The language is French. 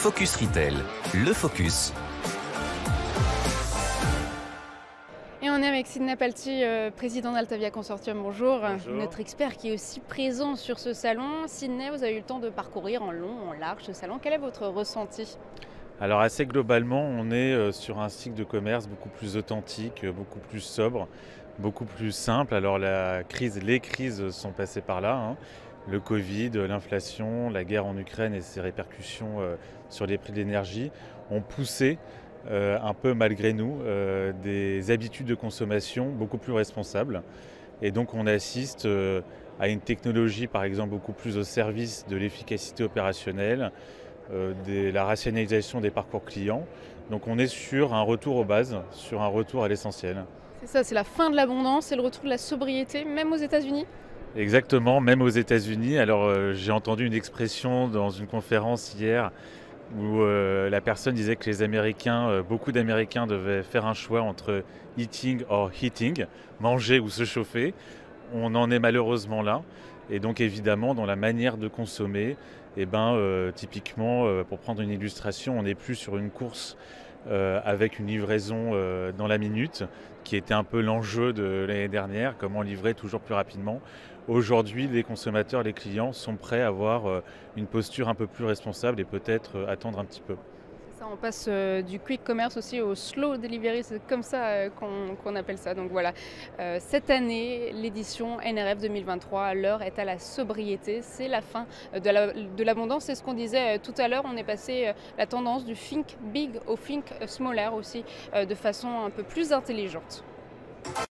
Focus Retail, le focus. Et on est avec Sidney Palti, président d'Altavia Consortium. Bonjour. Bonjour. Notre expert qui est aussi présent sur ce salon. Sidney, vous avez eu le temps de parcourir en long, en large ce salon. Quel est votre ressenti? Alors assez globalement, on est sur un cycle de commerce beaucoup plus authentique, beaucoup plus sobre, beaucoup plus simple. Alors les crises sont passées par là, hein. Le Covid, l'inflation, la guerre en Ukraine et ses répercussions sur les prix de l'énergie ont poussé un peu malgré nous des habitudes de consommation beaucoup plus responsables. Et donc on assiste à une technologie par exemple beaucoup plus au service de l'efficacité opérationnelle, de la rationalisation des parcours clients. Donc on est sur un retour aux bases, sur un retour à l'essentiel. C'est ça, c'est la fin de l'abondance, c'est le retour de la sobriété, même aux États-Unis. Exactement, même aux États-Unis. Alors j'ai entendu une expression dans une conférence hier où la personne disait que les Américains, beaucoup d'Américains devaient faire un choix entre eating or heating, manger ou se chauffer. On en est malheureusement là. Et donc évidemment, dans la manière de consommer, typiquement, pour prendre une illustration, on n'est plus sur une course avec une livraison dans la minute, qui était un peu l'enjeu de l'année dernière, comment livrer toujours plus rapidement. Aujourd'hui, les consommateurs, les clients sont prêts à avoir une posture un peu plus responsable et peut-être attendre un petit peu. Ça, on passe du quick commerce aussi au slow delivery, c'est comme ça qu'on appelle ça. Donc voilà, cette année, l'édition NRF 2023, l'heure est à la sobriété. C'est la fin de l'abondance. C'est ce qu'on disait tout à l'heure. On est passé la tendance du think big au think smaller aussi, de façon un peu plus intelligente.